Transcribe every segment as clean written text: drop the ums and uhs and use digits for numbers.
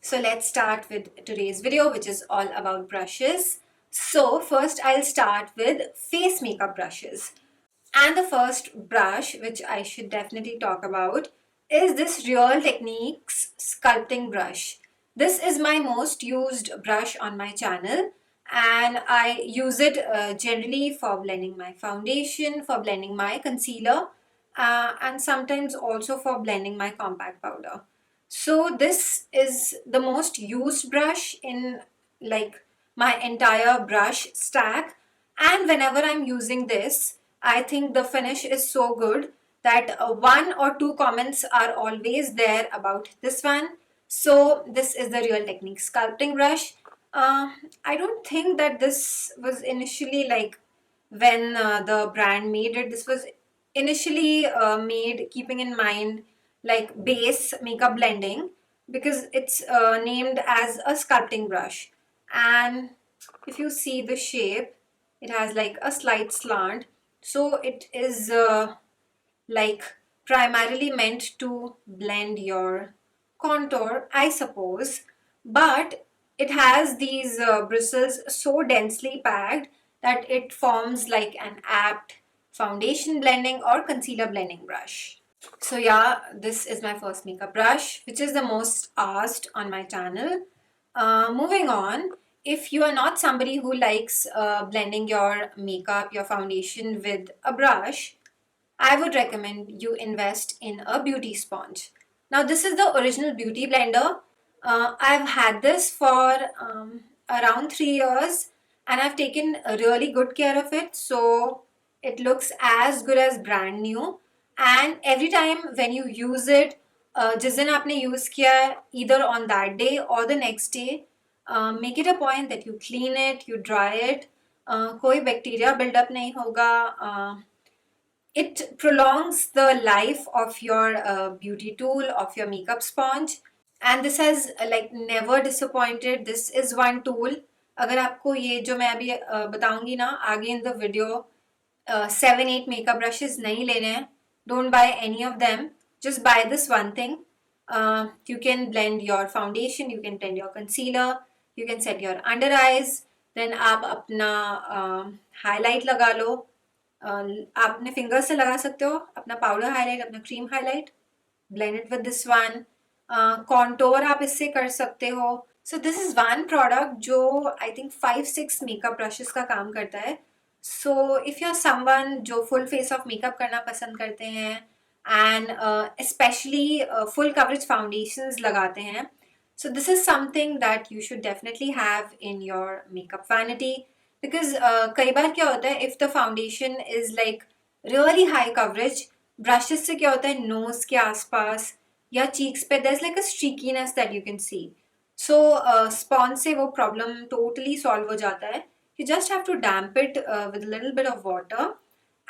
So let's start with today's video, which is all about brushes. So first I'll start with face makeup brushes. And the first brush, which I should definitely talk about, is this Real Techniques Sculpting brush. This is my most used brush on my channel, and I use it generally for blending my foundation, for blending my concealer, and sometimes also for blending my compact powder. So this is the most used brush in like my entire brush stack, and whenever I'm using this, I think the finish is so good that one or two comments are always there about this one. So this is the Real Technique sculpting brush. I don't think that this was initially like when the brand made it. This was initially made keeping in mind like base makeup blending, because it's named as a sculpting brush. And if you see the shape, it has like a slight slant, so it is like primarily meant to blend your contour, I suppose, but it has these bristles so densely packed that it forms like an apt foundation blending or concealer blending brush. So yeah, this is my first makeup brush, which is the most asked on my channel. Moving on, if you are not somebody who likes blending your makeup, your foundation with a brush, I would recommend you invest in a beauty sponge. Now this is the original beauty blender. I've had this for around 3 years, and I've taken a really good care of it, so it looks as good as brand new. And every time when you use it, जिस दिन आपने use किया है, either on that day or the next day, make it a point that you clean it, you dry it. कोई bacteria build up नहीं होगा. It prolongs the life of your beauty tool, of your makeup sponge, and this has like never disappointed. This is one tool. अगर आपको ये जो मैं अभी बताऊंगी ना आगे in the video, 7-8 makeup brushes नहीं लेने हैं, don't buy any of them, just buy this one thing. You can blend your foundation, you can blend your concealer, you can set your under eyes, then आप अपना highlight लगा लो. आप अपने finger से लगा सकते हो अपना पाउडर हाईलाइट, अपना cream highlight, blend it with this one. Contour आप इससे कर सकते हो. So this is one product जो आई थिंक 5-6 मेकअप ब्रशेस का काम करता है. So if you are someone जो फुल फेस ऑफ मेकअप करना पसंद करते हैं and specially full coverage foundations लगाते हैं, so this is something that you should definitely have in your makeup vanity, because कई बार क्या होता है, if the foundation is like really high coverage, brushes से क्या होता है nose के आसपास या cheeks पे there's like a streakiness that you can see. So sponge से वो problem totally solve हो जाता है. You just have to damp it with a little bit of water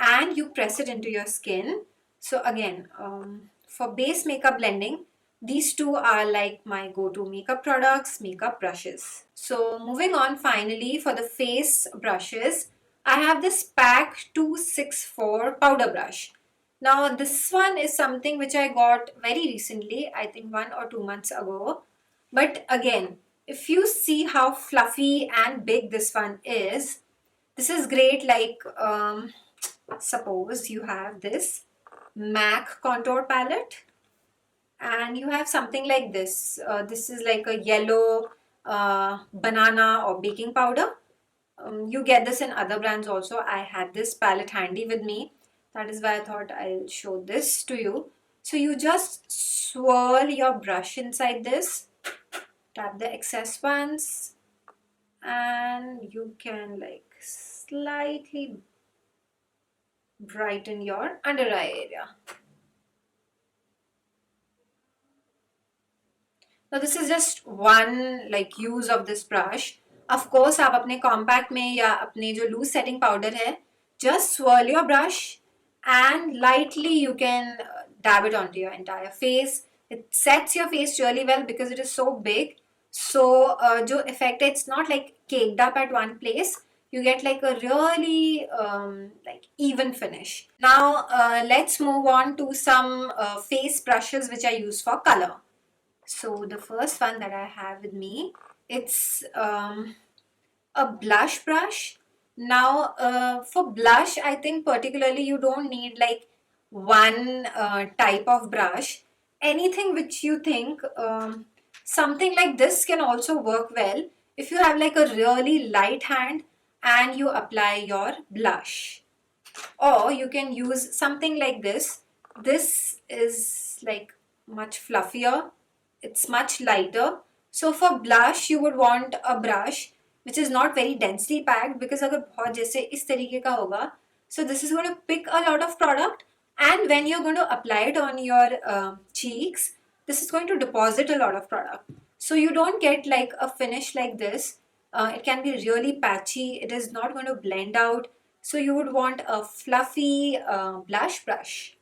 and you press it into your skin. So again, for base makeup blending, these two are like my go-to makeup products, makeup brushes. So moving on, finally for the face brushes, I have this PAC 264 powder brush. Now this one is something which I got very recently, I think 1 or 2 months ago. But again, if you see how fluffy and big this one is, this is great. Like suppose you have this MAC contour palette and you have something like this. This is like a yellow banana or baking powder. You get this in other brands also. I had this palette handy with me. That is why I thought I'll show this to you. So you just swirl your brush inside this, tap the excess ones, and you can like slightly brighten your under eye area. Now this is just one like use of this brush. Of course आप अपने compact में या अपने जो loose setting powder है, just swirl your brush and lightly you can dab it onto your entire face. It sets your face really well because it is so big. So जो effect है, it's not like caked up at one place. You get like a really like even finish. Now let's move on to some face brushes which I use for color. So the first one that I have with me, it's a blush brush. Now, for blush, I think particularly you don't need like one type of brush. Anything which you think, something like this can also work well if you have like a really light hand and you apply your blush. Or you can use something like this. This is like much fluffier, it's much lighter. So for blush you would want a brush which is not very densely packed, because अगर बहुत जैसे इस तरीके का होगा, so this is going to pick a lot of product, and when you're going to apply it on your cheeks, this is going to deposit a lot of product. So you don't get like a finish like this. It can be really patchy, it is not going to blend out. So you would want a fluffy blush brush.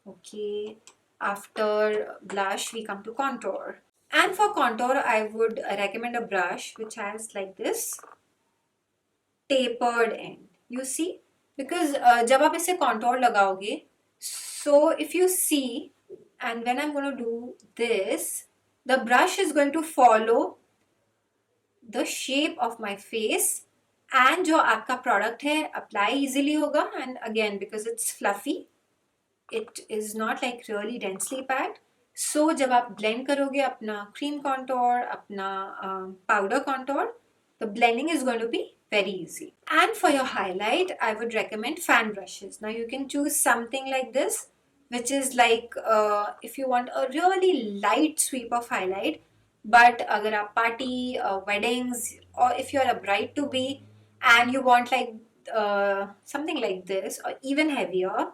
Okay, after blush we come to contour. And for contour I would recommend a brush which has like this tapered end. You see? Because जब आप इसे contour लगाओगे, so if you see, and when I'm going to do this, the brush is going to follow the shape of my face, and जो आपका product है apply easily होगा, and again because it's fluffy, it is not like really densely packed. So जब आप blend करोगे अपना cream contour, अपना powder contour, the blending is going to be very easy. And for your highlight, I would recommend fan brushes. Now you can choose something like this, which is like if you want a really light sweep of highlight, but अगर आप party, weddings, or if you're a bride to be and you want like something like this or even heavier,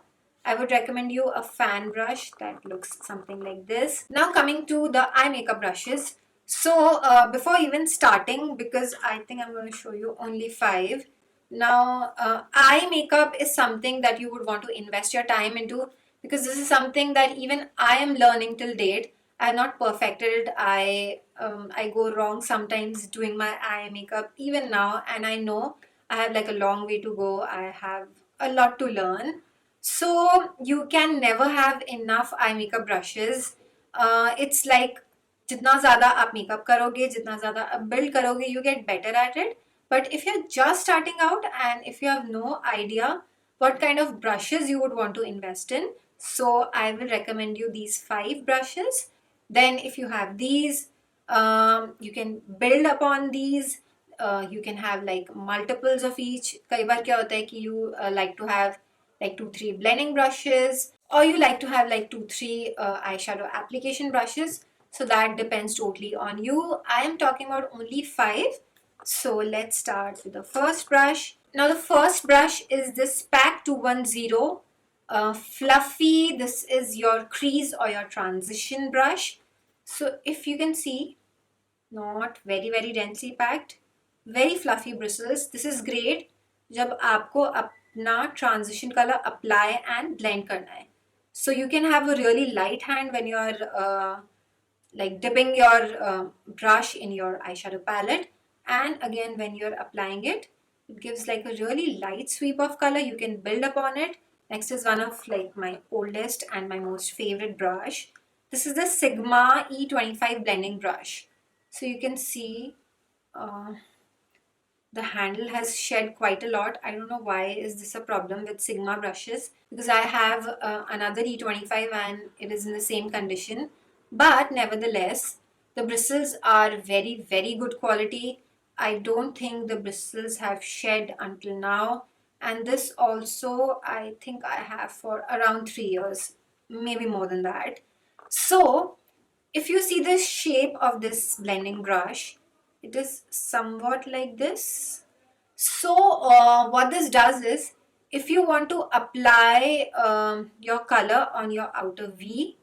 I would recommend you a fan brush that looks something like this. Now coming to the eye makeup brushes. So before even starting, because I think I'm going to show you only 5. Now eye makeup is something that you would want to invest your time into, because this is something that even I am learning till date. I have not perfected. I go wrong sometimes doing my eye makeup even now, and I know I have like a long way to go. I have a lot to learn. So you can never have enough eye makeup brushes. It's like जितना ज़्यादा आप makeup करोगे, जितना ज़्यादा आप build करोगे, you get better at it. But if you're just starting out and if you have no idea what kind of brushes you would want to invest in, so I will recommend you these 5 brushes. Then if you have these, you can build upon these. You can have like multiples of each. कई बार क्या होता है कि you like to have like 2-3 blending brushes, or you like to have like 2-3 eyeshadow application brushes. So that depends totally on you. I am talking about only 5. So let's start with the first brush. Now the first brush is this PAC 210 fluffy. This is your crease or your transition brush. So if you can see, not very densely packed, very fluffy bristles. This is great जब आपको अपना transition color apply and blend करना है. So you can have a really light hand when you're like dipping your brush in your eyeshadow palette, and again when you're applying it, it gives like a really light sweep of color. You can build upon it. Next is one of like my oldest and my most favorite brush. This is the Sigma E25 blending brush. So you can see the handle has shed quite a lot. I don't know why is this a problem with Sigma brushes, because I have another E25 and it is in the same condition. But nevertheless, the bristles are very good quality. I don't think the bristles have shed until now. And this also I think I have for around 3 years, maybe more than that. So if you see the shape of this blending brush, it is somewhat like this. So what this does is, if you want to apply your color on your outer V,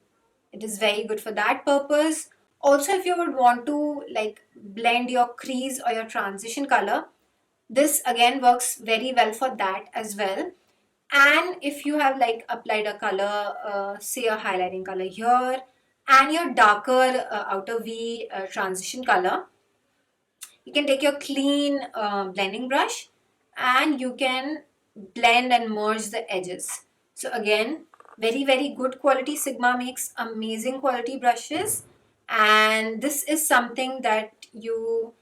it is very good for that purpose. Also, if you would want to like blend your crease or your transition color, this again works very well for that as well. And if you have like applied a color, say a highlighting color here, and your darker outer V transition color, you can take your clean blending brush and you can blend and merge the edges. So again, very good quality. Sigma makes amazing quality brushes. and this is something that you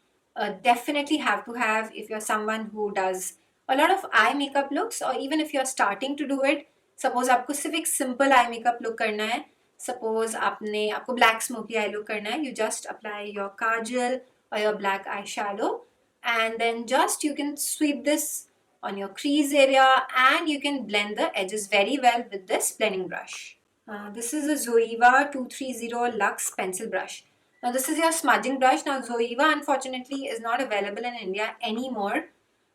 definitely have to have if you're someone who does a lot of eye makeup looks, or even if you're starting to do it. Suppose आपको सिर्फ एक simple eye makeup look करना है, suppose आपको black smoky eye look करना है, you just apply your kajal or your black eyeshadow, and then just you can sweep this on your crease area, and you can blend the edges very well with this blending brush. This is a Zoeva 230 Luxe pencil brush. Now this is your smudging brush. Now Zoeva unfortunately is not available in India anymore.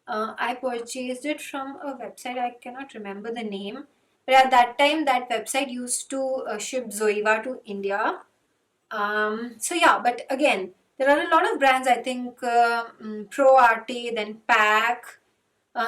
I purchased it from a website, I cannot remember the name. But at that time, that website used to ship Zoeva to India. So yeah, but again, there are a lot of brands, I think Pro Arte, then PAC,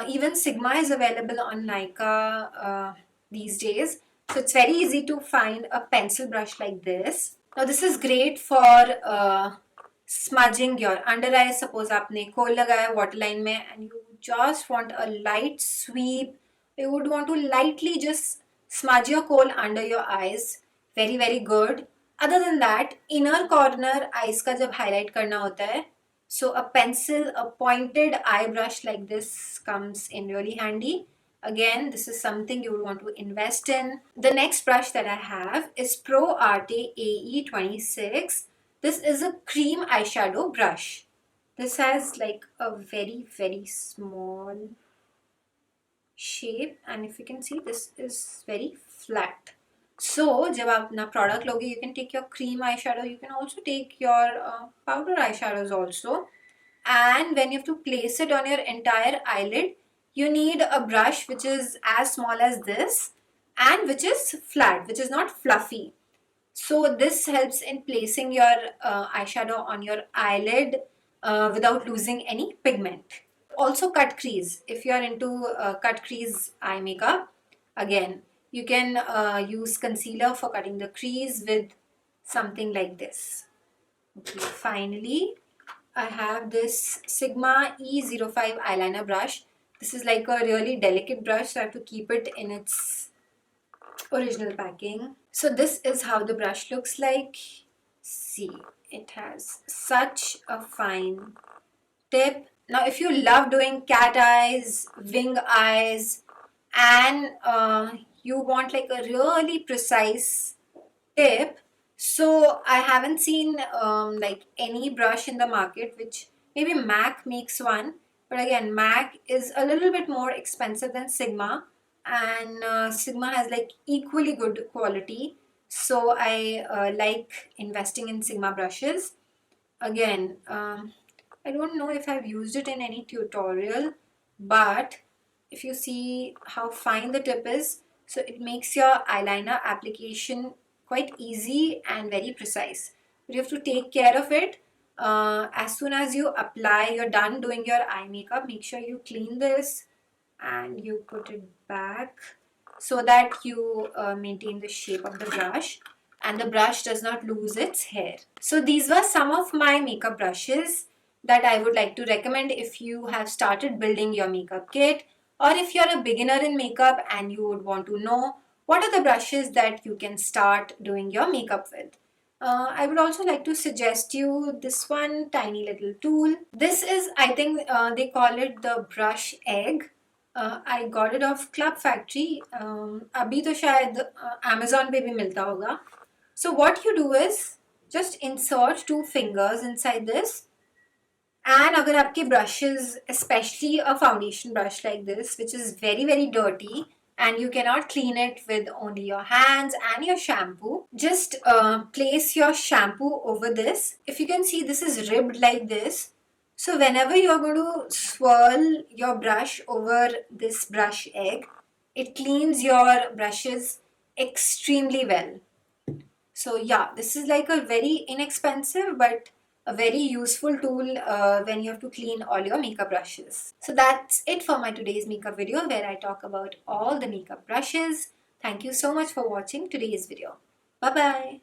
even Sigma is available on Nykaa these days. So it's very easy to find a pencil brush like this. Now this is great for smudging your under eyes. Suppose आपने कोल लगाया waterline में and you just want a light sweep. You would want to lightly just smudge your kohl under your eyes. Very very good. Other than that, inner corner eyes का जब highlight करना होता है, so a pencil, a pointed eye brush like this comes in really handy. Again, this is something you would want to invest in. The next brush that I have is Pro Arte AE26. This is a cream eyeshadow brush. This has like a very very small shape, and if you can see, this is very flat. So जब आप अपना product लोगे, you can take your cream eyeshadow, you can also take your powder eyeshadows also, and when you have to place it on your entire eyelid, you need a brush which is as small as this and which is flat, which is not fluffy. So this helps in placing your eyeshadow on your eyelid without losing any pigment. Also cut crease. If you are into cut crease eye makeup, again, you can use concealer for cutting the crease with something like this. Okay, finally, I have this Sigma E05 eyeliner brush. This is like a really delicate brush, so I have to keep it in its original packing. So this is how the brush looks like. See, it has such a fine tip. Now if you love doing cat eyes, wing eyes, and you want like a really precise tip, so I haven't seen like any brush in the market, which maybe MAC makes one, but again MAC is a little bit more expensive than Sigma, and Sigma has like equally good quality, so I like investing in Sigma brushes. Again, I don't know if I've used it in any tutorial, but if you see how fine the tip is, so it makes your eyeliner application quite easy and very precise. But you have to take care of it. As soon as you apply, you're done doing your eye makeup, make sure you clean this and you put it back so that you maintain the shape of the brush and the brush does not lose its hair. So these were some of my makeup brushes that I would like to recommend if you have started building your makeup kit, or if you're a beginner in makeup and you would want to know what are the brushes that you can start doing your makeup with. I would also like to suggest you this one tiny little tool. This is, I think they call it the brush egg. I got it off Club Factory. अभी तो शायद Amazon पे भी मिलता होगा. So what you do is just insert two fingers inside this, and अगर आपके brushes, especially a foundation brush like this, which is very very dirty and you cannot clean it with only your hands and your shampoo, just place your shampoo over this. If you can see, this is ribbed like this. So whenever you're going to swirl your brush over this brush egg, it cleans your brushes extremely well. So yeah, this is like a very inexpensive but a very useful tool when you have to clean all your makeup brushes. So that's it for my today's makeup video where I talk about all the makeup brushes. Thank you so much for watching today's video. Bye bye.